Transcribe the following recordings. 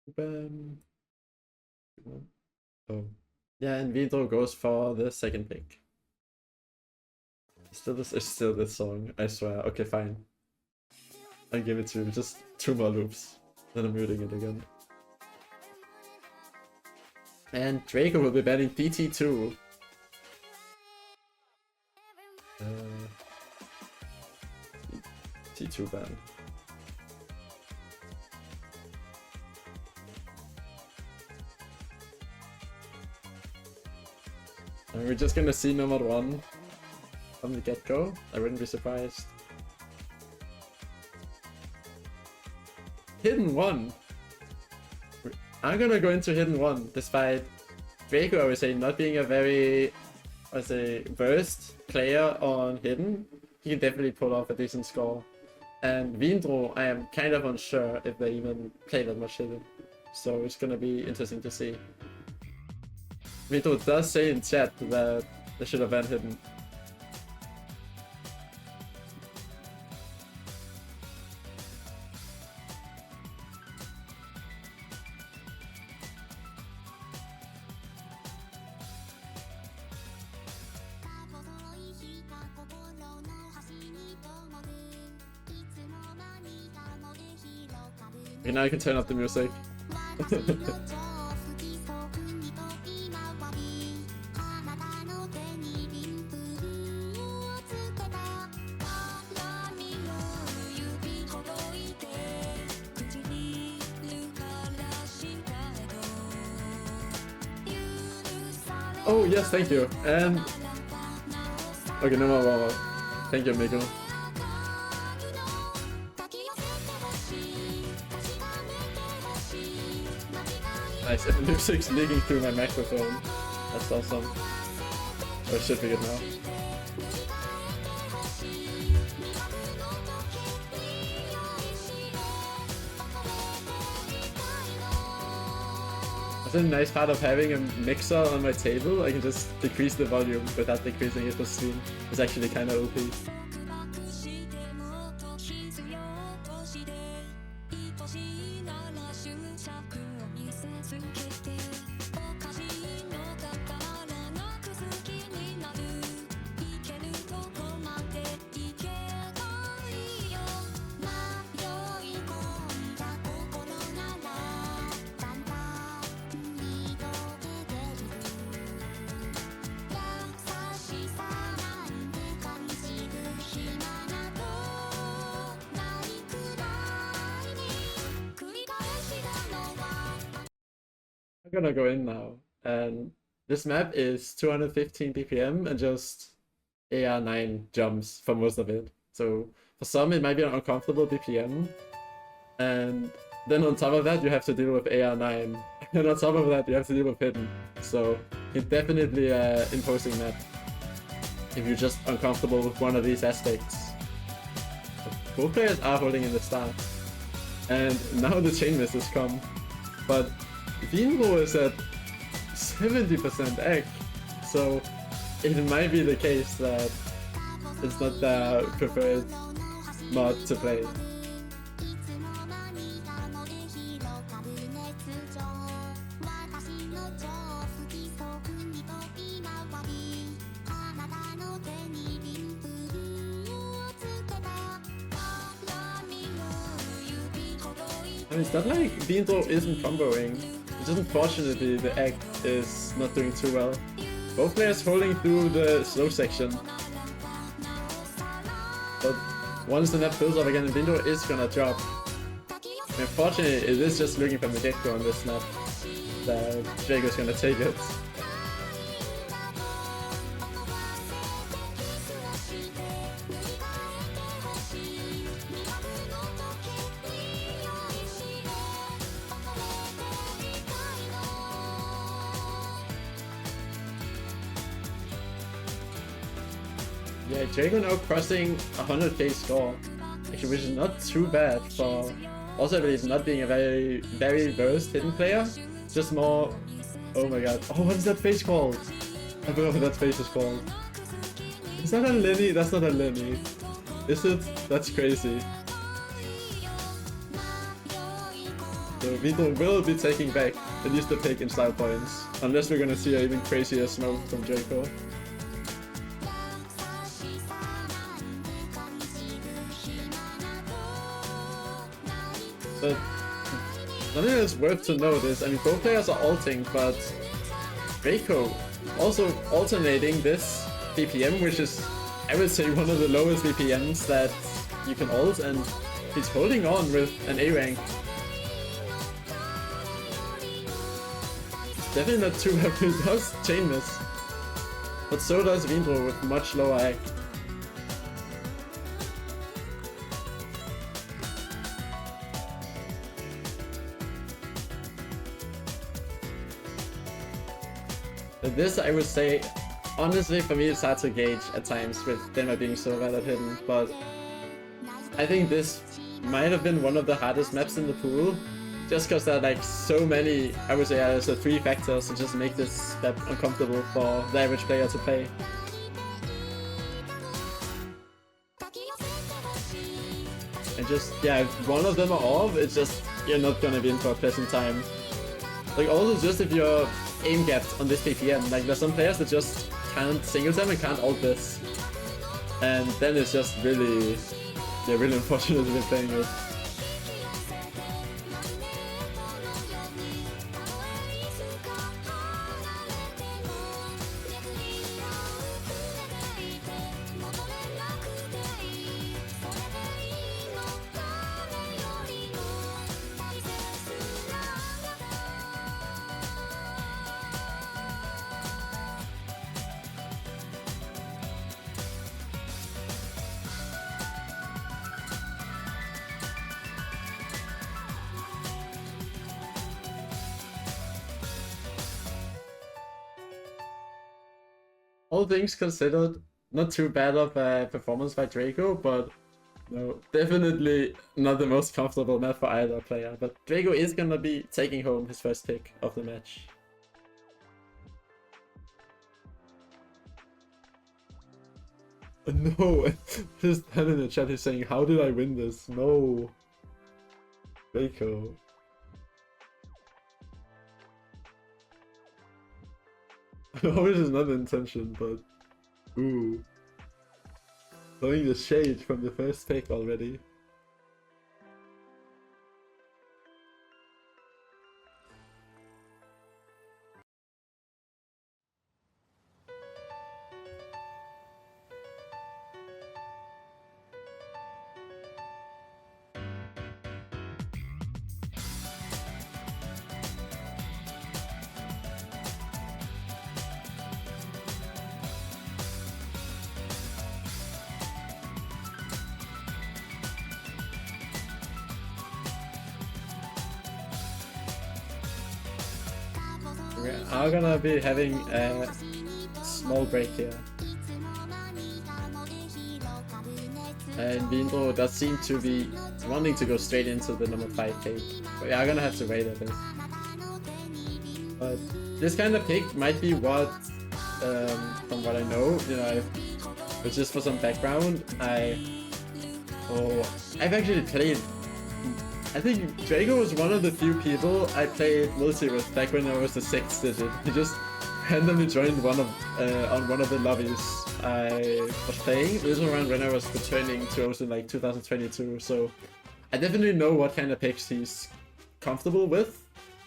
Um, oh. Yeah, and Vindrue goes for the second pick. It's still this song, I swear. Okay, fine. I'll give it to him. Just 2 more loops. Then I'm muting it again. And Drayko will be banning DT2. T2 ban. And we're just gonna see number 1 from the get-go. I wouldn't be surprised. Hidden 1! I'm gonna go into Hidden 1, despite Drayko, I would say, not being a very, I say, versed player on Hidden. He can definitely pull off a decent score. And Vindrue, I am kind of unsure if they even play that much Hidden. So it's gonna be interesting to see. Vindrue does say in chat that they should have banned Hidden. Okay, now I can turn up the music. Oh yes, thank you. And okay, no more. Thank you, Miko. Nice, and the music's leaking through my microphone. That's awesome. Oh, it should be good now. That's a nice part of having a mixer on my table. I can just decrease the volume without decreasing it for stream. It's actually kind of OP. I'm gonna go in now, and this map is 215 BPM and just AR9 jumps for most of it. So for some it might be an uncomfortable BPM, and then on top of that you have to deal with AR9, and on top of that you have to deal with Hidden. So it's definitely an imposing map if you're just uncomfortable with one of these aspects. Both players are holding in the start, and now the chain misses come, but Vindrue is at 70% egg, so it might be the case that it's not the preferred mod to play. I mean, it's not like Vindrue isn't comboing. It's just unfortunately the egg is not doing too well. Both players holding through the slow section. But once the net fills up again, Vindrue is gonna drop. Unfortunately, it is just looking from the get-go on this map that Drayko's gonna take it. Yeah, Drayko now crossing 100k score, actually, which is not too bad for also I believe not being a very versed Hidden player, just more. Oh my god, oh, what is that face called? I forgot what that face is called. Is that a Lenny? That's not a Lenny. Is it? That's crazy. So Vindrue will be taking back at least the pick in style points, unless we're gonna see an even crazier smoke from Drayko. But something that's worth to note is, I mean, both players are ulting, but Drayko also alternating this BPM, which is, I would say, one of the lowest BPMs that you can ult, and he's holding on with an A rank. Definitely not too happy. He does chain miss, but so does Vindrue with much lower act. But this, I would say, honestly, for me, it's hard to gauge at times with them being so bad at hidden, but I think this might have been one of the hardest maps in the pool, just because there are like so many, I would say, there's 3 factors to just make this map uncomfortable for the average player to play. And just, yeah, if one of them are off, it's just, you're not gonna be in for a pleasant time. Like, also just if you're aim gapped on this PPM, like there's some players that just can't single them and can't ult this. And then it's just really, yeah, really unfortunate to be playing it. All things considered, not too bad of a performance by Drayko, but no, definitely not the most comfortable map for either player. But Drayko is gonna be taking home his first pick of the match. No, just Dan in the chat is saying, how did I win this? No. Drayko. I know this is not the intention, but ooh. Throwing the shade from the first pick already. We are gonna be having a small break here. And Vindrue does seem to be wanting to go straight into the number 5 pick. But we are gonna have to wait a bit. But this kind of pick might be what, from what I know, you know, but just for some background, I've actually played, I think Drayko was one of the few people I played multi with back when I was the 6th digit. He just randomly joined one of on one of the lobbies I was playing. This was around when I was returning to also like 2022, so I definitely know what kind of picks he's comfortable with.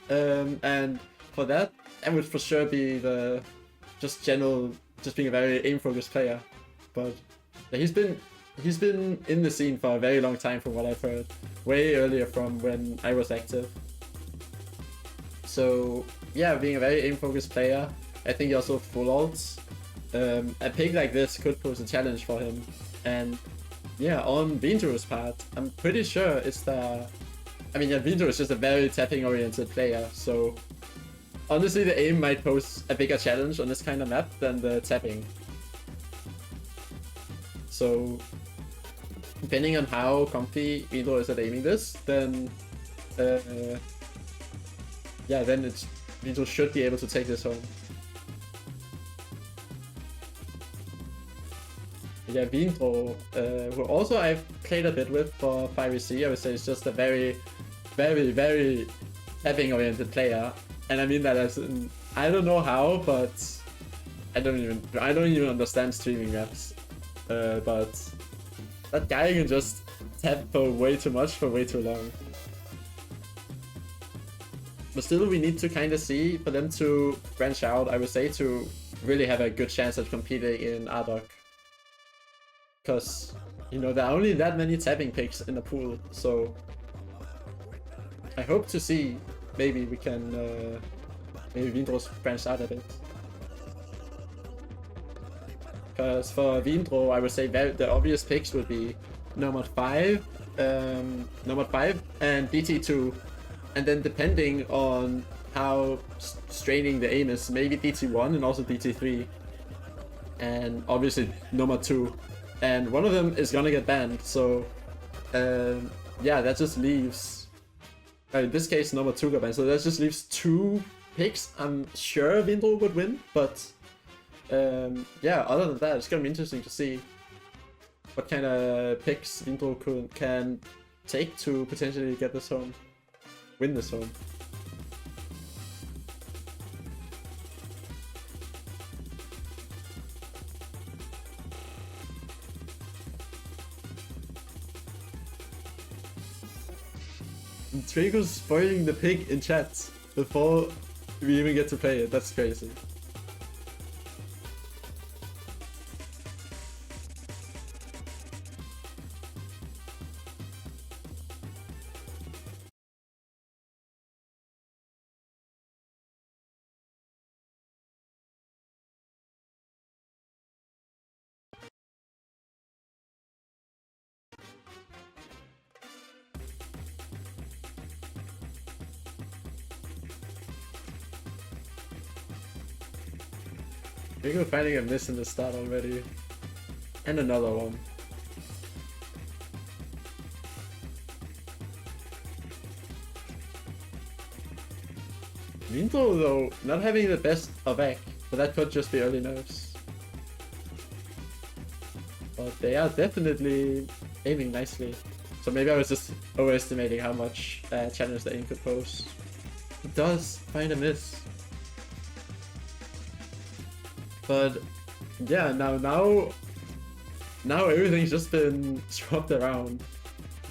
And for that, I would for sure be the just being a very aim-focused player. But yeah, he's been in the scene for a very long time from what I've heard. Way earlier from when I was active. So yeah, being a very aim-focused player, I think he also full ults. A pick like this could pose a challenge for him. And yeah, on Vindrue's part, I'm pretty sure it's the... I mean, yeah, Vindrue is just a very tapping-oriented player, so honestly the aim might pose a bigger challenge on this kind of map than the tapping. So depending on how comfy Vindrue is at aiming this, then yeah, then Vindrue should be able to take this home. Yeah, Vindrue, who also I've played a bit with for 5EC, I would say it's just a very tapping oriented player, and I mean that as in, I don't know how, but I don't even understand streaming maps, but that guy can just tap for way too much for way too long. But still, we need to kind of see for them to branch out, I would say, to really have a good chance of competing in RDOC. Because, you know, there are only that many tapping picks in the pool, so I hope to see maybe we can, maybe Vindrue's branch out a bit. Because for Vindrue, I would say the obvious picks would be Nomad 5, Nomad 5 and DT2. And then depending on how straining the aim is, maybe DT1 and also DT3. And obviously Nomad 2. And one of them is gonna get banned, so yeah, that just leaves, in this case Nomad 2 got banned, so that just leaves 2 picks. I'm sure Vindrue would win, but yeah, other than that, it's gonna be interesting to see what kind of picks Vindrue can take to potentially get this home. Win this home. Drayko's spoiling the pick in chat before we even get to play it. That's crazy. Drayko finding a miss in the start already. And another one. Vindrue though, not having the best back, but that could just be early nerfs. But they are definitely aiming nicely. So maybe I was just overestimating how much challenge the aim could pose. It does find a miss. But yeah, now everything's just been swapped around.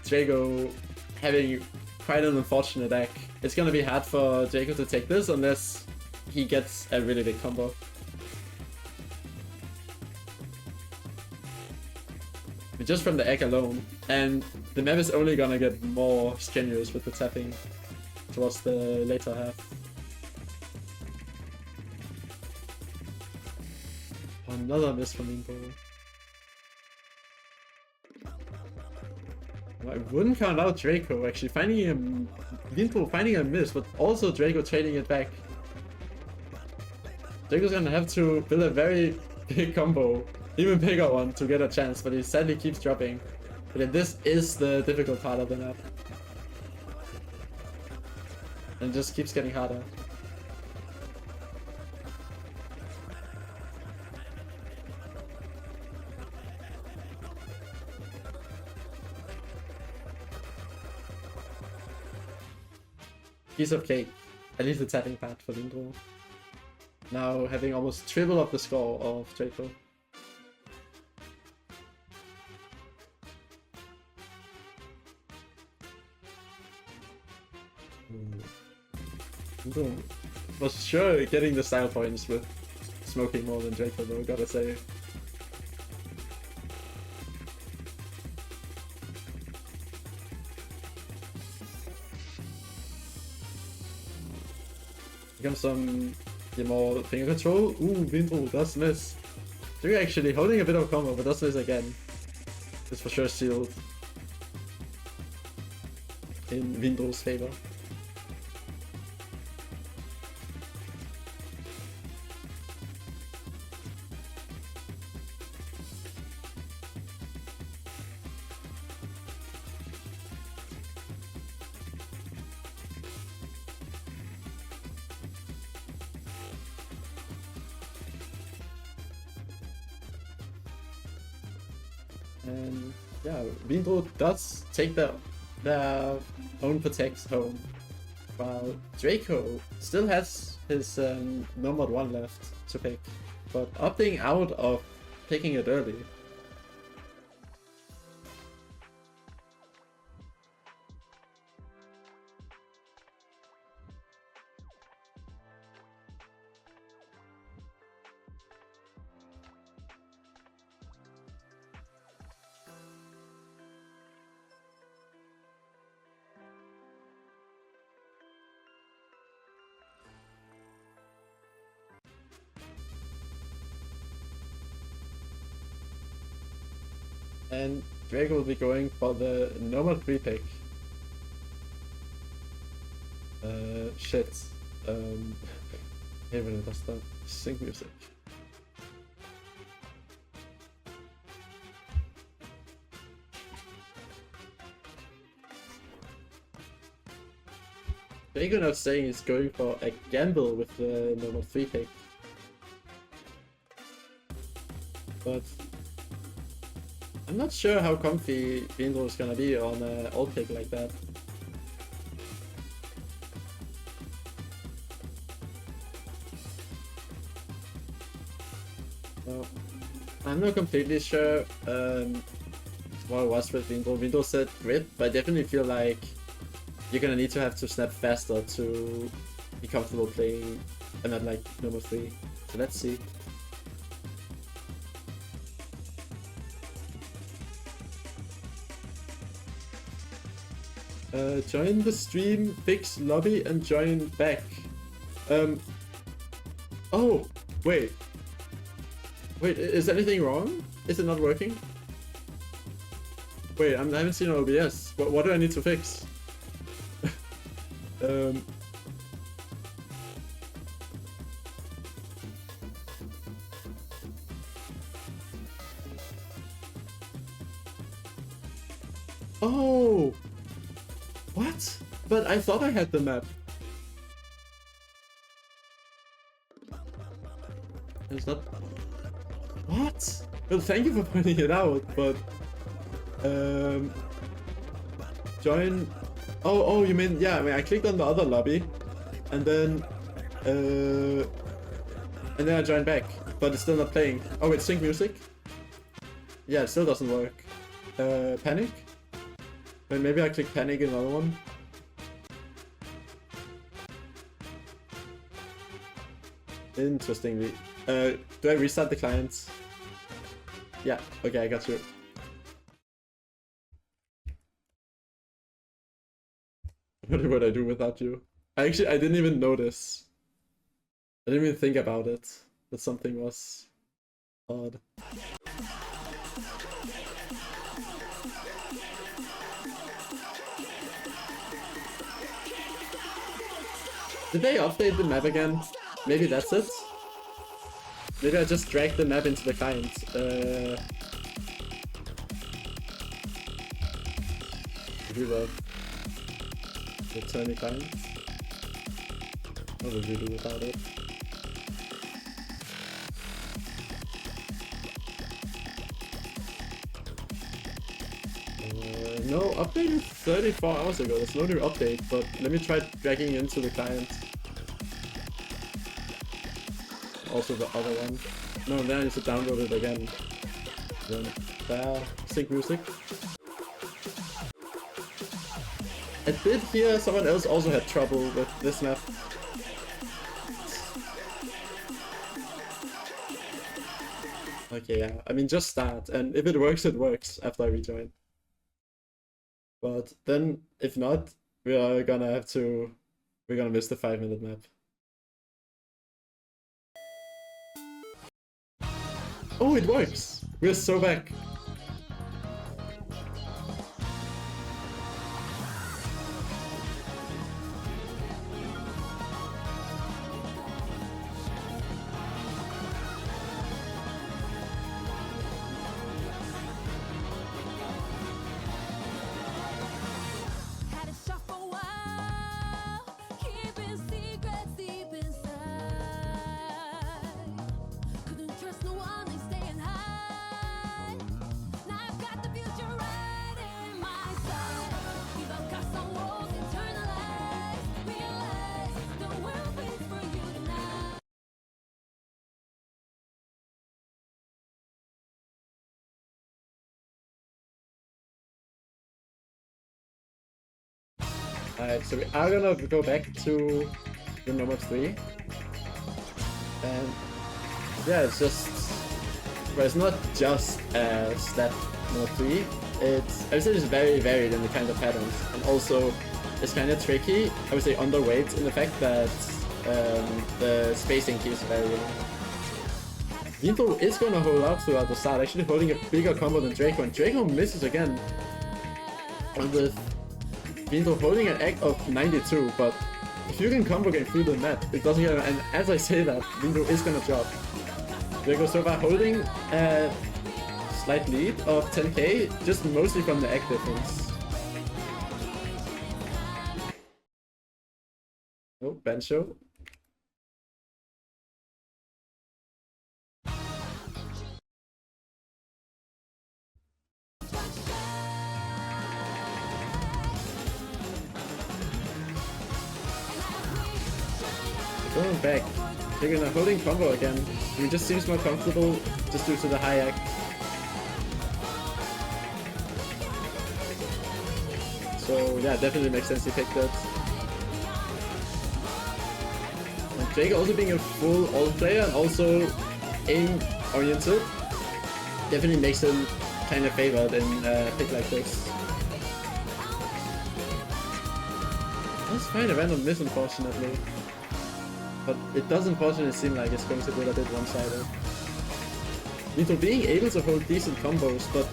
Drayko having quite an unfortunate deck. It's gonna be hard for Drayko to take this unless he gets a really big combo. But just from the egg alone, and the map is only gonna get more strenuous with the tapping towards the later half. Another miss from Vindrue. I wouldn't count out Drayko actually Vindrue finding a miss, but also Drayko trading it back. Drayko's gonna have to build a very big combo, even bigger one, to get a chance, but he sadly keeps dropping. But then this is the difficult part of the map. And it just keeps getting harder. Piece of cake. At least the tapping part for Vindrue. Now having almost triple of the score of Drayko. Vindrue was sure getting the style points with smoking more than Drayko though, gotta say. Comes some more finger control. Ooh, Vindrue does miss. Drayko actually holding a bit of combo, but does miss again. It's for sure sealed in Vindrue's favor. And yeah, Vindrue does take their own protects home. While Drayko still has his normal 1 left to pick, but opting out of picking it early. And Drayko will be going for the normal 3 pick. Shit. Hey, when it does that, sync music. Drayko now saying he's going for a gamble with the normal 3 pick. But I'm not sure how comfy Vindrue is gonna be on an old pick like that. No, I'm not completely sure what it was with Vindrue. Vindrue said grit, but I definitely feel like you're gonna need to have to snap faster to be comfortable playing a map like number 3. So let's see. Join the stream, fix lobby, and join back. Oh, wait. Wait, is anything wrong? Is it not working? Wait, I haven't seen OBS. What do I need to fix? Oh! What? But I thought I had the map. It's not... What? Well, thank you for pointing it out, but... Join... Oh, you mean... Yeah, I mean, I clicked on the other lobby, and then... And then I joined back, but it's still not playing. Oh, wait, sync music? Yeah, it still doesn't work. Panic? Wait, maybe I click panic in another one. Interestingly. Do I restart the client? Yeah, okay, I got you. What would I do without you? I didn't even notice. I didn't even think about it. That something was odd. Did they update the map again? Maybe that's it? Maybe I just dragged the map into the client. Reload. Return the client. What would we do without it? No, updated 34 hours ago. There's no new update, but let me try dragging into the client. Also the other one. No, then I need to download it again. Then there, sync music. I did hear someone else also had trouble with this map. Okay, yeah. I mean, just start, and if it works, it works after I rejoin. But then, if not, we're gonna miss the 5-minute map. Oh, it works! We're so back! Alright, so we are gonna go back to the number 3. And yeah, it's just, well, it's not just snap number 3. It's, I would say it's very varied in the kind of patterns, and also it's kind of tricky, I would say underweight, in the fact that the spacing keeps varying. Vindrue is gonna hold out throughout the start, actually holding a bigger combo than Drayko, and Drayko misses again. And with Vindrue holding an egg of 92, but if you can combo game through the map, it doesn't get, and as I say that, Vindrue is gonna drop. Drayko so far holding a slight lead of 10k, just mostly from the egg difference. Oh, Bancho. Going back, taking a holding combo again. I mean, just seems more comfortable just due to the high act. So yeah, definitely makes sense to pick that. And Drayko also being a full ult player and also aim oriented definitely makes him kind of favored in a pick like this. Let's find a random miss, unfortunately. But it does unfortunately seem like it's going to be a bit one-sided. Vindrue being able to hold decent combos, but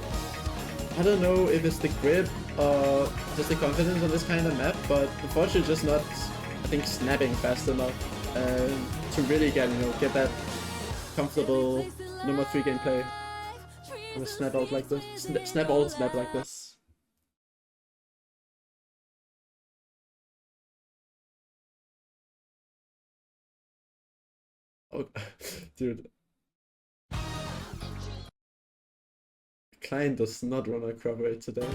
I don't know if it's the grip or just the confidence on this kind of map, but unfortunately just not, I think, snapping fast enough to really get, get that comfortable number 3 gameplay on a snap ult like this. Snap ult snap like this. Oh, dude. Client does not run a crop rate today.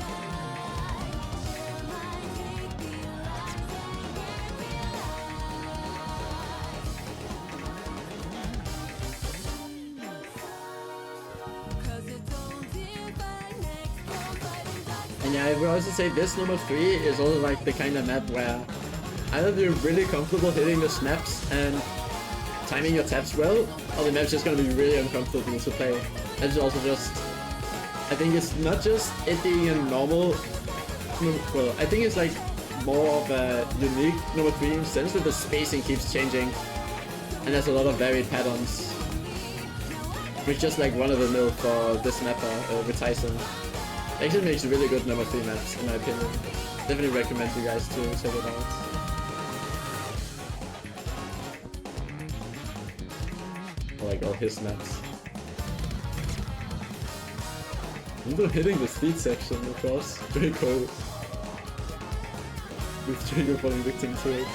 And yeah, I would also say this number 3 is also like the kind of map where either you're really comfortable hitting the snaps and timing your taps well, or the map's just gonna be really uncomfortable to play. And it's also just, I think it's not just it being a normal, well, I think it's like more of a unique number 3 in the sense that the spacing keeps changing, and there's a lot of varied patterns, which just like one of the mill for this mapper with Tyson. Actually makes really good number 3 maps in my opinion. Definitely recommend you guys to check it out. I like all his maps. Vindrue hitting the speed section, of course. Drayko. With Drayko falling victim to it.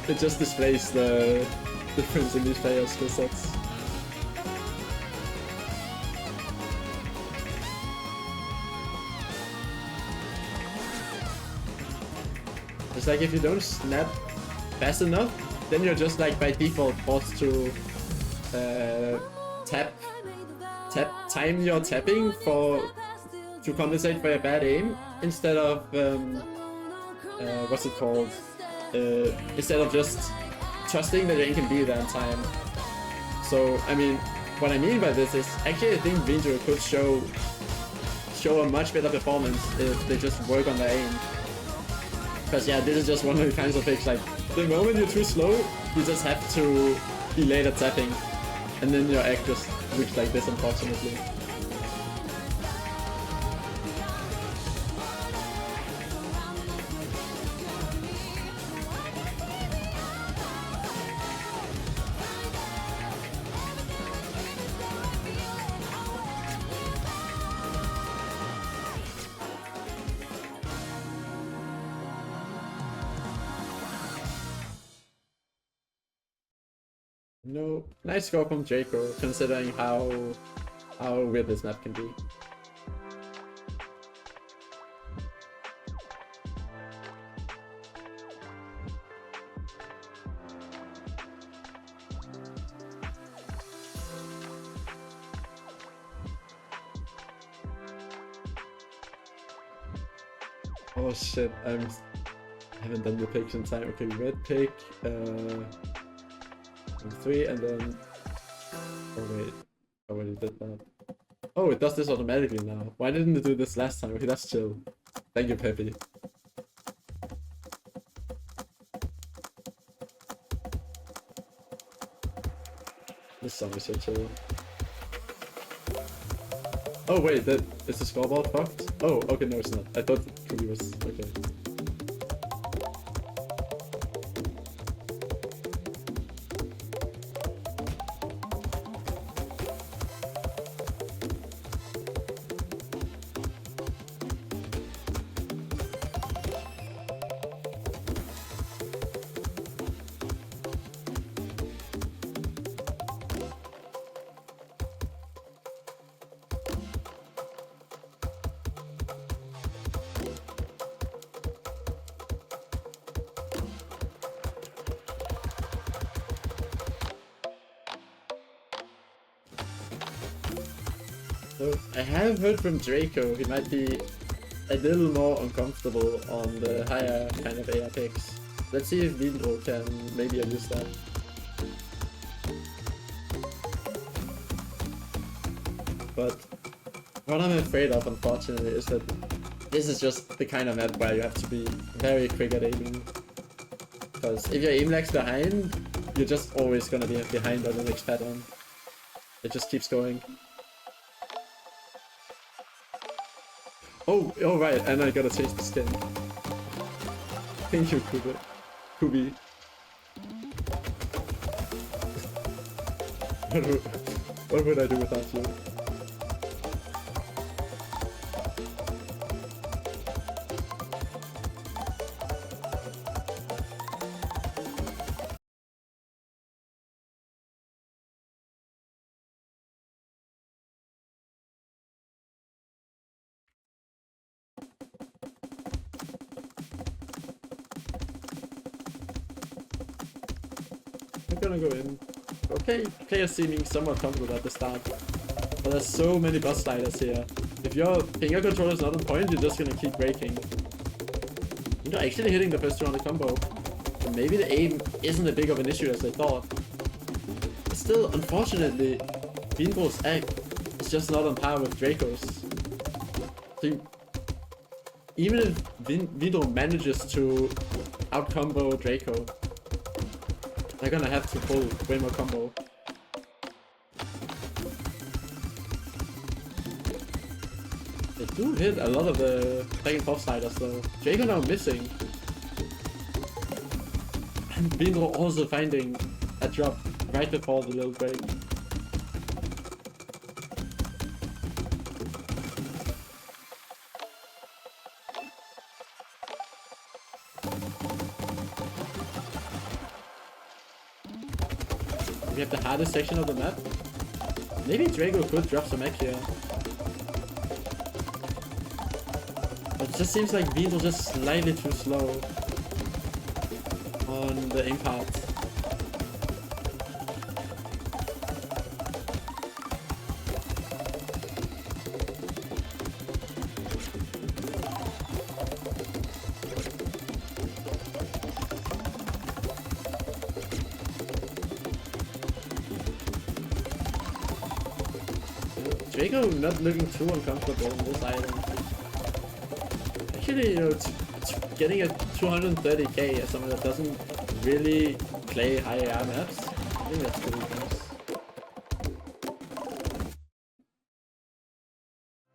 It just displays the difference in these players' skill sets. It's like if you don't snap fast enough, then you're just like by default forced to time your tapping to compensate for your bad aim instead of what's it called? Instead of just trusting that your aim can be there in time. So I mean, what I mean by this is actually I think Vindrue could show a much better performance if they just work on their aim. Because yeah, this is just one of the kinds of picks, like, the moment you're too slow, you just have to be late at tapping, and then your egg just looks like this, unfortunately. No, nice score from Drayko, considering how weird this map can be. Oh shit, I haven't done the picks in time. Okay, red pick, 3, and then... Oh wait, I already did that. Oh, it does this automatically now. Why didn't it do this last time? Okay, that's chill. Thank you, Peppy. This song is so chill. Oh wait, is the scoreboard fucked? Oh, okay, no it's not. I thought Kubi was... okay. So I have heard from Drayko he might be a little more uncomfortable on the higher kind of AR picks. Let's see if Vindrue can maybe use that. But what I'm afraid of, unfortunately, is that this is just the kind of map where you have to be very quick at aiming. Because if your aim lag's behind, you're just always gonna be behind on the next pattern. It just keeps going. Oh right, and I gotta change the skin. Thank you, Kubi. What would I do without you? I'm gonna go in. Okay, players seeming somewhat comfortable at the start. But there's so many boss sliders here. If your finger control is not on point, you're just gonna keep breaking. You're actually hitting the first two on the combo. So maybe the aim isn't as big of an issue as I thought. But still, unfortunately, Vindrue's egg is just not on par with Drayko's. So even if Vindrue manages to out-combo Drayko, they're gonna have to pull way more combo. They do hit a lot of the back and forth sliders though. Drayko now missing. And Vindrue also finding a drop right before the little break. We have the hardest section of the map. Maybe Drayko could drop some egg here. But it just seems like Vindrue just slightly too slow on the aim part. Drayko not looking too uncomfortable on this island. Actually, you know, getting a 230k as someone that doesn't really play high AR maps, I think that's pretty nice.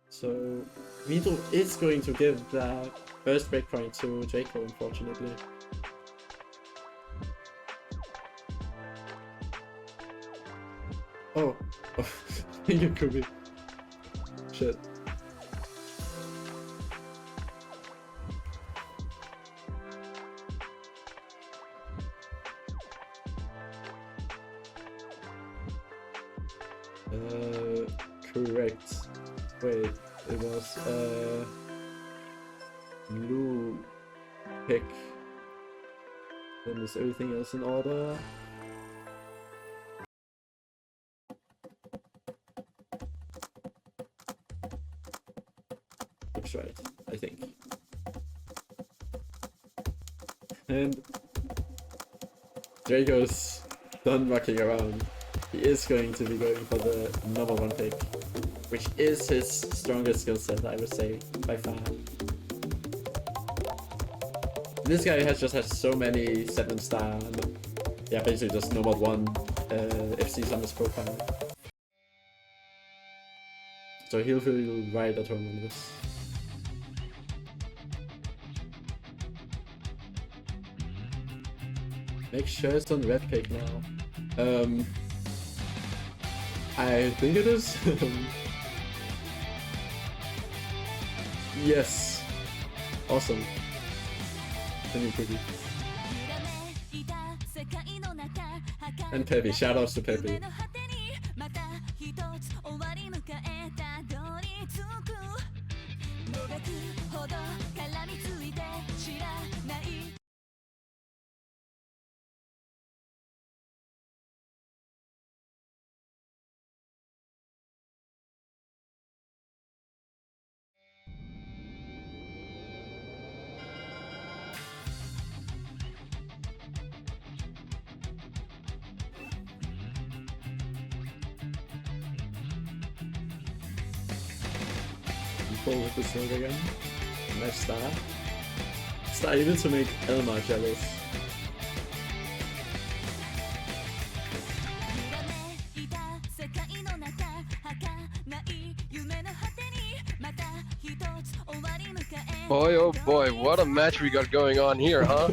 So, Vindrue is going to give the first breakpoint to Drayko, unfortunately. Oh, thank you, Kubi. Shit. Correct. Wait, it was blue pick. Then is everything else in order? Looks right, I think. And Drayko's done mucking around. He is going to be going for the number 1 pick, which is his strongest skill set, I would say, by far. This guy has just had so many 7-star, yeah, basically just number 1 FCs on his profile. So he'll feel right at home on this. Make sure it's on red pick now. I think it is. Yes. Awesome. Any cookie. And Peppy. Shoutouts to Peppy. Pull with the sword again. Nice star. Star even to make Elmar jealous. Boy, oh boy, what a match we got going on here, huh?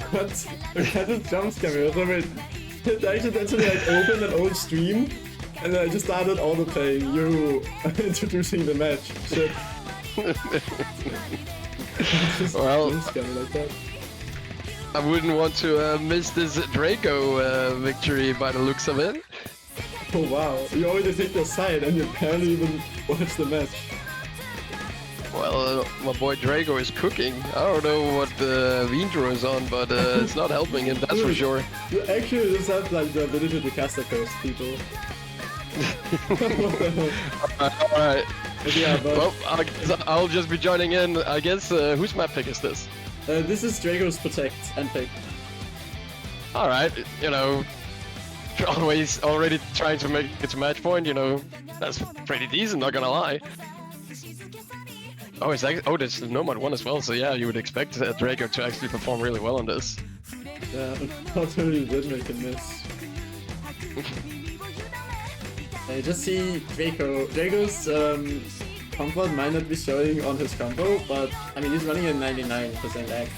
What? What kind of jump scare? It accidentally like opened an old stream, and then I just started auto-playing you introducing the match. Shit. Well, like that. I wouldn't want to miss this Drayko victory by the looks of it. Oh wow, you already picked your side and you barely even watched the match. Well, my boy Drayko is cooking. I don't know what Vindrue is on, but it's not helping him, that's for sure. You actually just have like the ability to cast a curse, people. Alright. Yeah, but... Well, I'll just be joining in. I guess, whose map pick is this? This is Drayko's Protect and pick. Alright, you know, always already trying to make it to match point, you know, that's pretty decent, not gonna lie. Oh, there's Nomad 1 as well, so yeah, you would expect Drayko to actually perform really well on this. Yeah, unfortunately did make a miss. You just see Drayko's comfort might not be showing on his combo, but I mean he's running a 99% act.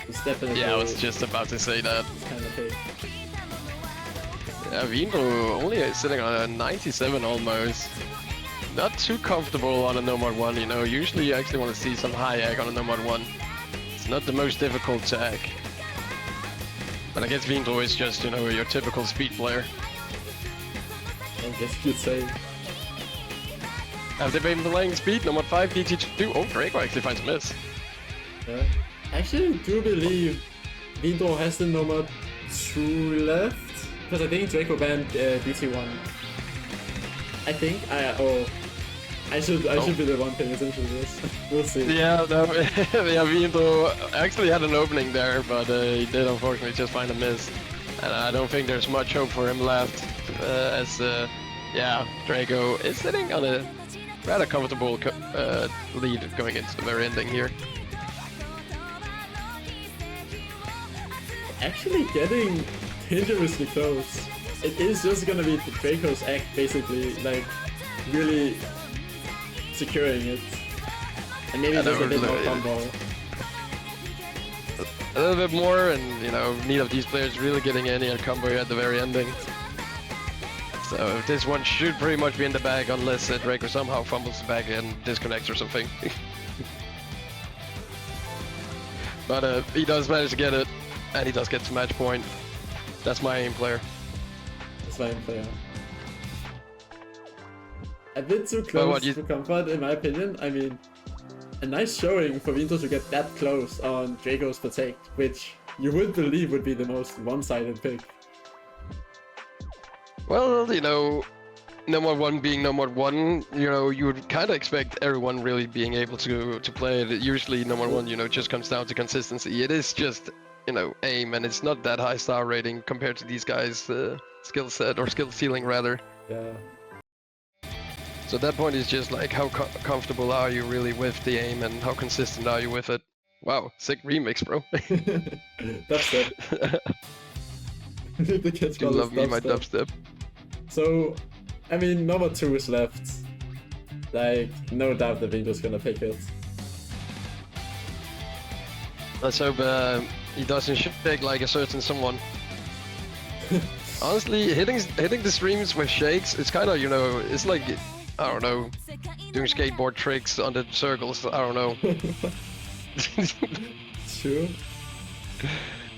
He's definitely... Yeah, I was just about to say that. Kind of big. Yeah, Vindrue only sitting on a 97 almost. Not too comfortable on a Nomad 1, you know. Usually you actually want to see some high ag on a Nomad 1. It's not the most difficult to ag. But I guess Vindrue is just, you know, your typical speed player. I guess you'd say. Have they been playing speed? Nomad 5, DT2? Oh, Drayko actually finds a miss. Yeah. I actually do believe Vindrue has the Nomad 2 left. Because I think Drayko banned DT1. I think I should be the one paying attention to this. We'll see. Yeah, no, yeah, Vindrue actually had an opening there, but he did unfortunately just find a miss. And I don't think there's much hope for him left, as yeah, Drayko is sitting on a rather comfortable lead going into the very ending here. Actually getting dangerously close. It is just gonna be Drayko's act, basically, like, really securing it. And maybe just a bit more combo. A little bit more, and, you know, neither of these players really getting any combo here at the very ending. So this one should pretty much be in the bag, unless Drayko somehow fumbles the bag and disconnects or something. But he does manage to get it, and he does get to match point. That's my aim player. Player. A bit too close to comfort, in my opinion. I mean, a nice showing for Vindrue to get that close on Drayko's Protect, which you would believe would be the most one-sided pick. Well, you know, number one being number one, you know, you would kind of expect everyone really being able to play it. Usually number one, you know, just comes down to consistency. It is just, you know, aim, and it's not that high star rating compared to these guys' skill set or skill ceiling rather. Yeah. So at that point is just like how comfortable are you really with the aim and how consistent are you with it. Wow, sick remix, bro. Dubstep. The kids You call love it me, my dubstep. dubstep. So, I mean, number 2 is left. Like, no doubt that Vindrue's gonna pick it. Let's hope he doesn't shake like a certain someone. Honestly, hitting the streams with shakes, it's kind of, you know, it's like, I don't know, doing skateboard tricks under circles, I don't know. True.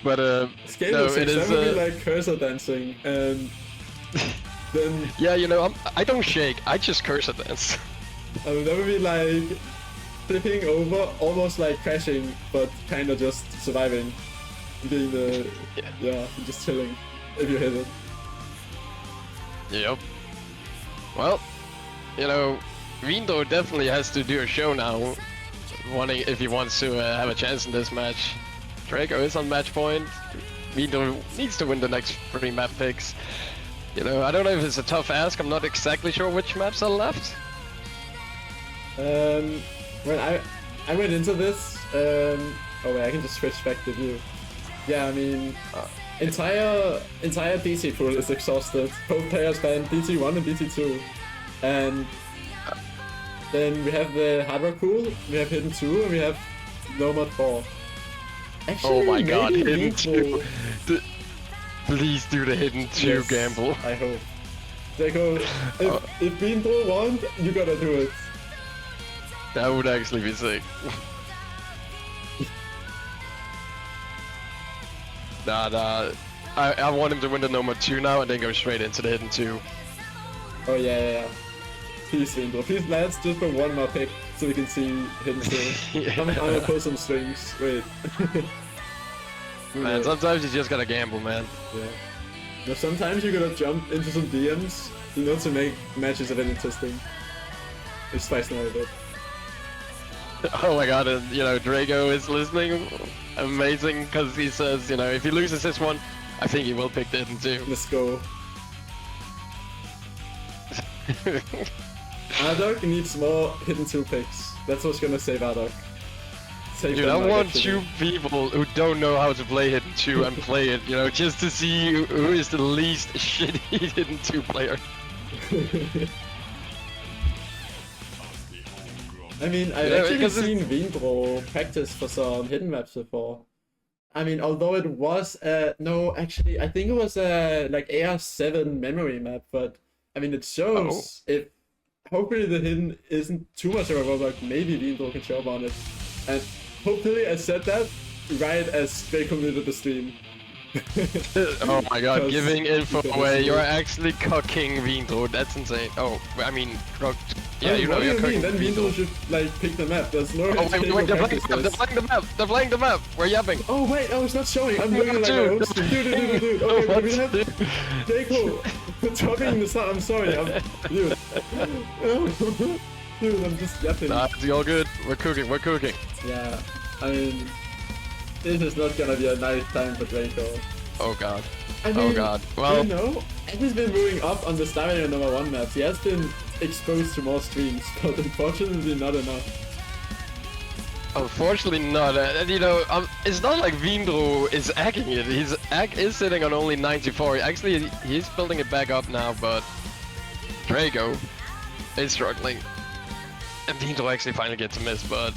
But Skateboard no, tricks, it is that would be like cursor dancing, and then... yeah, you know, I don't shake, I just cursor dance. That would be like flipping over, almost like crashing, but kind of just surviving. Being the... yeah, just chilling, if you hit it. Yep. Well, you know, Vindrue definitely has to do a show now, if he wants to have a chance in this match. Drayko is on match point. Vindrue needs to win the next 3 map picks. You know, I don't know if it's a tough ask. I'm not exactly sure which maps are left. When I went into this, oh wait, I can just switch back the view. Yeah, I mean, entire DT pool is exhausted. Both players banned DT1 and DT2, and then we have the hardware pool, we have Hidden 2, and we have Nomad 4. Actually, oh my god, Hidden Vindrue... 2. Please do the Hidden 2 yes, gamble. I hope. Drayko, if Vindrue won, you gotta do it. That would actually be sick. Nah. I want him to win the Nomad 2 now and then go straight into the Hidden 2. Oh yeah. Please, Vindrue. Please, lads, just put one more pick so we can see Hidden 2. Yeah. I'm gonna put some strings. Wait. Man, sometimes you just gotta gamble, man. Yeah. Now, sometimes you gotta jump into some DMs, you know, to make matches a bit interesting. It's spicing out a bit. Oh my god, and you know, Drayko is listening. Amazing, because he says, you know, if he loses this one, I think he will pick the Hidden 2. Let's go. RDOC needs more Hidden 2 picks. That's what's gonna save RDOC. Dude, I want 2 people who don't know how to play Hidden 2 and play it, you know, just to see who is the least shitty Hidden 2 player. I mean, I've actually seen Vindrue practice for some hidden maps before. I mean, although it was no, actually, I think it was a like AR7 memory map, but I mean, it shows if hopefully the hidden isn't too much of a roadblock. Maybe Vindrue can show up on it, and hopefully I said that right as they completed the stream. Oh my god, giving info away. You're actually cocking Vindrue. That's insane. Oh, I mean, yeah, you know, you're cooking. Then Vindrue should like pick the map. There's no. Oh wait, they're playing the map. They're playing the map. We're yapping. Oh wait, oh, it's not showing. I'm looking like a host. Dude. Okay, we have Drayko dropping the sound. I'm sorry. Dude. Dude, I'm just yapping. Nah, it's all good. We're cooking. Yeah, I mean, this is not gonna be a nice time for Drayko. Oh god. I mean, oh god. Well, you know, he's been moving up on the Stamina number 1 maps. He has been exposed to more streams, but unfortunately not enough. unfortunately not. And you know, it's not like Vindrue is acting it. His act is sitting on only 94. Actually, he's building it back up now, but Drayko is struggling. And Vindrue actually finally gets a miss, but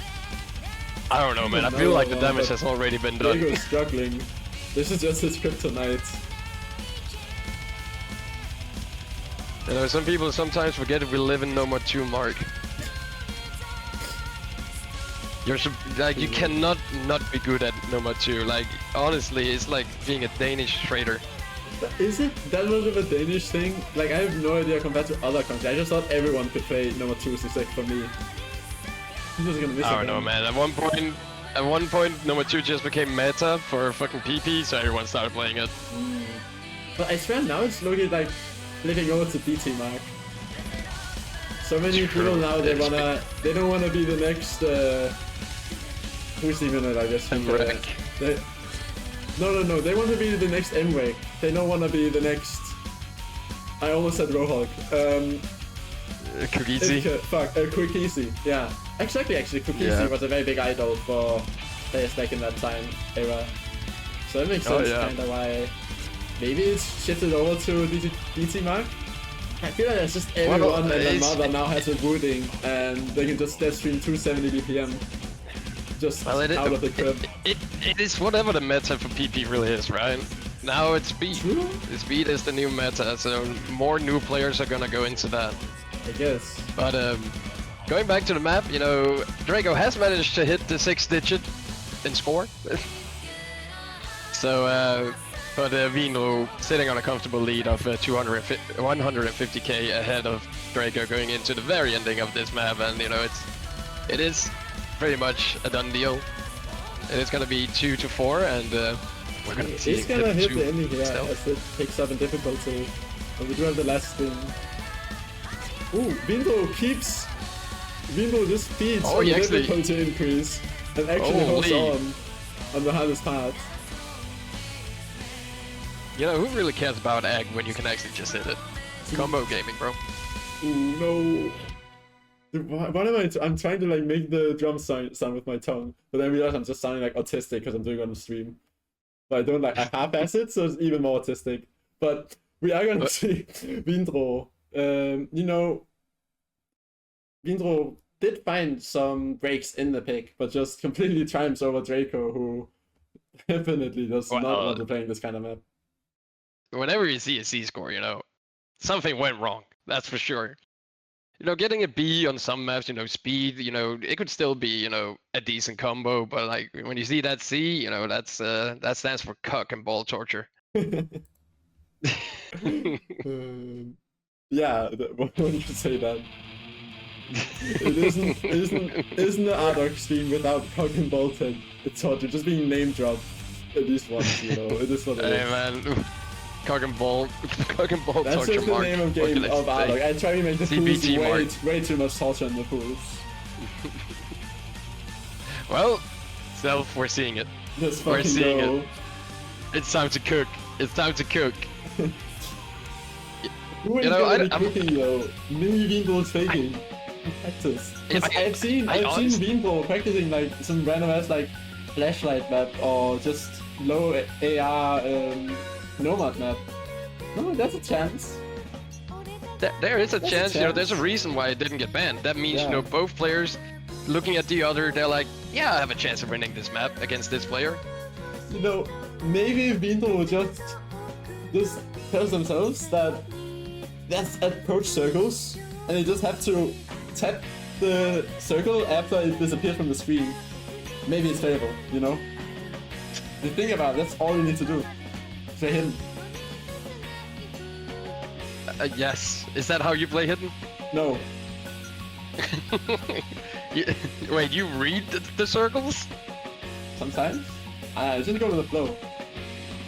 I don't know, man. I feel like the damage has already been done. Drayko is struggling. This is just his kryptonite. You know, some people sometimes forget we live in Nomad 2 Mark. You're like, you cannot not be good at Nomad 2. Like, honestly, it's like being a Danish trader. Is it that much of a Danish thing? Like, I have no idea compared to other countries. I just thought everyone could play Nomad 2 except for me. I'm just gonna miss I don't know, man. At one point, Nomad 2 just became meta for fucking PP, so everyone started playing it. But I swear now it's looking like flipping over to DT Mark. So many people now they don't wanna be the next who's even it, I guess. No, they want to be the next M-Wake. They don't want to be the next. I almost said Rohawk. Kukisi. Kukisi. Yeah, exactly. Actually, Kukisi was a very big idol for players back in that time era. So it makes sense kind of why maybe it's shifted over to DT Mark. I feel like it's just everyone and their mother now has a booting and they can just dead stream 270 BPM. Just out of the crib. It is whatever the meta for PP really is, right? Now it's speed. True. The speed is the new meta, so more new players are gonna go into that. I guess. But going back to the map, you know, Drayko has managed to hit the 6-digit in score. So, but Vindrue sitting on a comfortable lead of 150k ahead of Drayko going into the very ending of this map, and you know it is pretty much a done deal. It is gonna be 2-4, and we're gonna see. It's gonna hit the ending here as it picks up in difficulty. And we do have the last spin. Ooh, Vindrue just feeds on the difficulty increase and actually holds on the hardest part. You know, who really cares about egg when you can actually just hit it? Combo gaming, bro. Ooh, no. What am I? I'm trying to like make the drum sound with my tongue, but then I realize I'm just sounding like autistic because I'm doing it on the stream. But I don't like, I half-ass it, so it's even more autistic. But we are gonna see Vindrue. You know, Vindrue did find some breaks in the pick, but just completely triumphs over Drayko, who definitely does not want to play this kind of map. Whenever you see a C-score, you know, something went wrong. That's for sure. You know, getting a B on some maps, you know, speed, you know, it could still be, you know, a decent combo, but like when you see that C, you know, that stands for cuck and ball torture. Yeah, why don't you say that? It isn't the RDOC stream without cuck and ball torture, just being name dropped at least once, you know, it is what it is. Hey man. Cock and ball That's just the name of game of RDOC. I try to make the pools way too much torture in the pools. Well, we're seeing it. We're seeing it. It's time to cook. It's time to cook. Who is gonna be cooking though? Maybe Vindrue's faking. Practice. I've seen Vindrue practicing like some random ass like flashlight map or just low AR Nomad map. No, that's a chance. There is a chance, you know, there's a reason why it didn't get banned. That means, you know, both players looking at the other, they're like, yeah, I have a chance of winning this map against this player. You know, maybe Vindrue just tells themselves that that's approach circles, and they just have to tap the circle after it disappears from the screen. Maybe it's playable, you know? You think about it, that's all you need to do. Play hidden. Yes. Is that how you play hidden? No. Wait, you read the circles? Sometimes. I just go with the flow.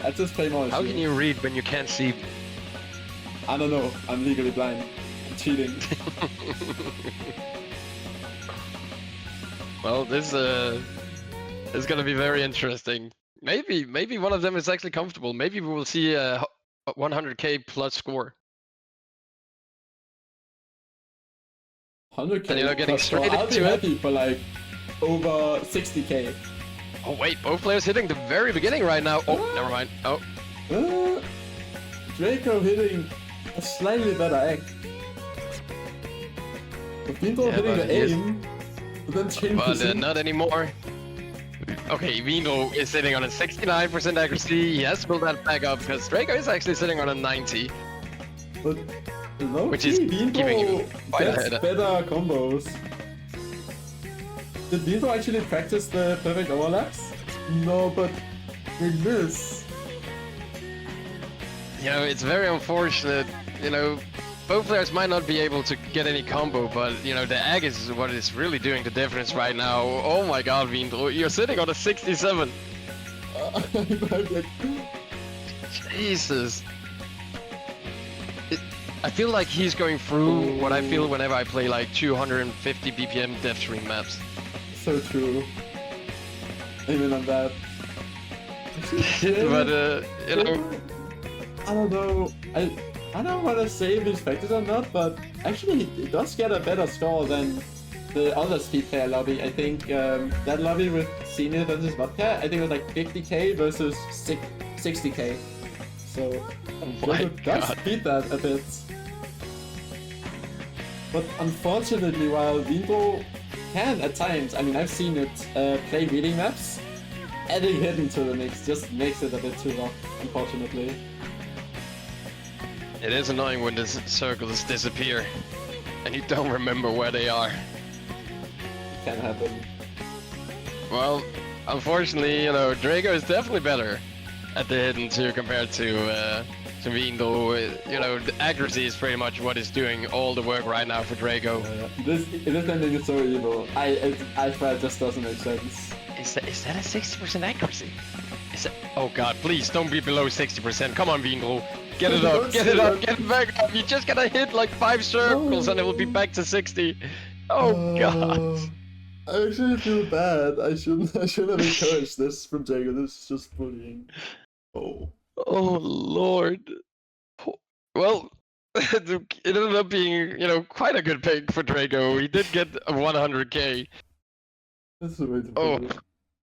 I just play more. How can you read when you can't see? I don't know. I'm legally blind. I'm cheating. Well, this is gonna be very interesting. Maybe one of them is actually comfortable. Maybe we will see a 100k plus score. 100k. And, you know, getting straight I'll be into happy for like over 60k. Oh wait, both players hitting the very beginning right now. Oh, never mind. Oh. Drayko hitting a slightly better egg. Vindrue hitting the aim, but then changing But not anymore. Okay, Vindrue is sitting on a 69% accuracy. He has to build that back up because Drayko is actually sitting on a 90. But which is giving you quite ahead. Better combos. Did Vindrue actually practice the perfect overlaps? No, but we miss. You know, it's very unfortunate. You know, both players might not be able to get any combo, but you know, the egg is what is really doing the difference right now. Oh my god, Vindrue, you're sitting on a 67. Like, Jesus. I feel like he's going through what I feel whenever I play like 250 BPM death stream maps. So true. Even on that. But you know, I don't know. I don't want to say if it's affected or not, but actually it does get a better score than the other speed player lobby. I think that lobby with Senior versus Vodka, I think it was like 50k versus 60k. So it does beat that a bit. But unfortunately, while Vindrue can at times, I mean, I've seen it play reading maps, adding hidden to the mix just makes it a bit too rough, unfortunately. it is annoying when the circles disappear and you don't remember where they are. It can happen. Well, unfortunately, you know, Drayko is definitely better at the hidden too compared to Vindrue. You know, the accuracy is pretty much what is doing all the work right now for Drayko. This ending is so evil. I swear it just doesn't make sense. Is that a 60% accuracy? Is that... Oh god, please don't be below 60%. Come on, Vindrue. Get it up, get it up, get it back up. You just gotta hit like 5 circles and it will be back to 60. Oh god. I actually feel bad. I shouldn't have encouraged this from Drayko. This is just bullying. Oh. Oh lord. Well, it ended up being, you know, quite a good pick for Drayko. He did get a 100k. That's the way to Oh, put it.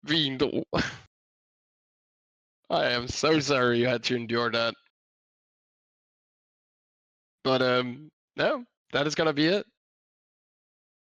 Vindrue. I am so sorry you had to endure that. But no, that is gonna be it.